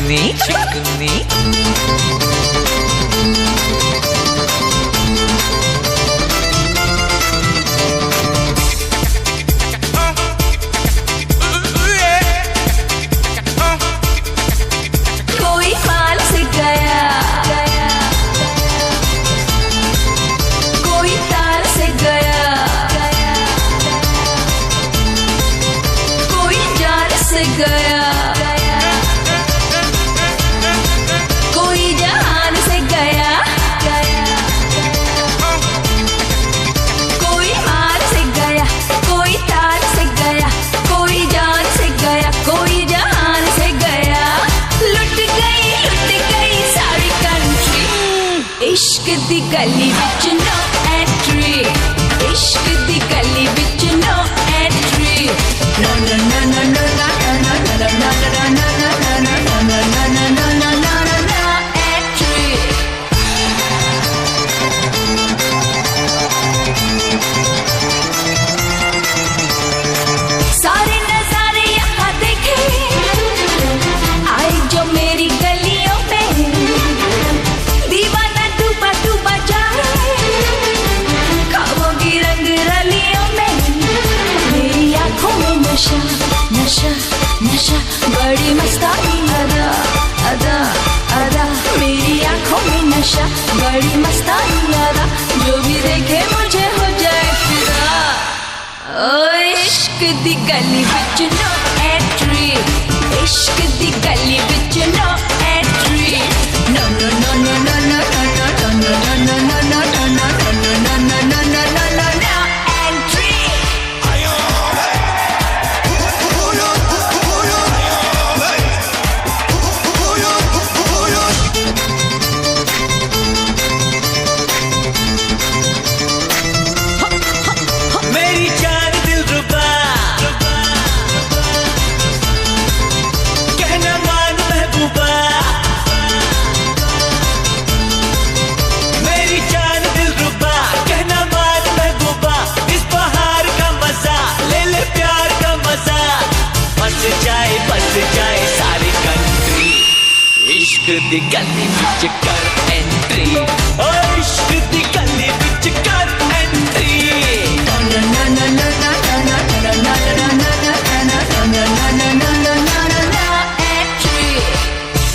चिकनी चिकनी। कोई माल से गया, कोई तार से गया, कोई जार से गया, कोई जहान से गया, कोई माल से गया, कोई तार से गया, कोई जान से गया, कोई जहान से गया। लुट गई सारी कंट्री। इश्क दी गली विच नो एंट्री, इश्क दी गली विच no entry. No no no no no no no no no no no no no no entry. सारे नजारे यहाँ देखे, आए जो मेरी गलियों में, दीवाना डूबा डूबा जाए ख्वाबों की रंग रलियों में। मेरी आंखों में नशा नशा नशा, बड़ी मस्तानी अदा अदा अदा। मेरी आंखों में नशा, बड़ी मस्तानी अदा। जो भी देखे मुझे हो जाए फिदा। ओ इश्क दी गली विच नो एंट्री, इश्क दी गली विच no entry. No no no no no no no no no no no no no no no no no no no entry. मेरी जान दिलरुबा, कहना मान महबूबा। मेरी जान दिलरुबा, कहना मान महबूबा। इस बहार का मजा ले ले, प्यार का मजा। बस जाए सारी कंट्री। इश्क दी गली विच कर एंट्री, ओ इश्क दी गली विच कर एंट्री।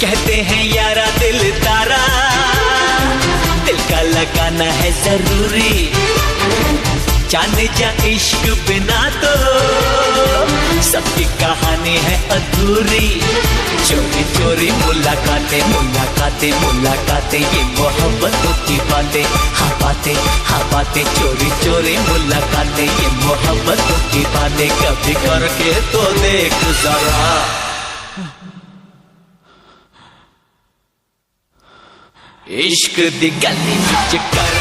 कहते हैं यारा दिल तारा, दिल का लगाना है जरूरी। जान जा इश्क बिना तो सबकी कहानी है अधूरी। चोरी चोरी मुलाकातें मुलाकातें मुलाकातें, ये मोहब्बतों की बातें। हाँ बातें चोरी चोरी मुलाकातें, ये मोहब्बतों की बातें। कभी करके तो देख जरा। इश्क दी गली विच कर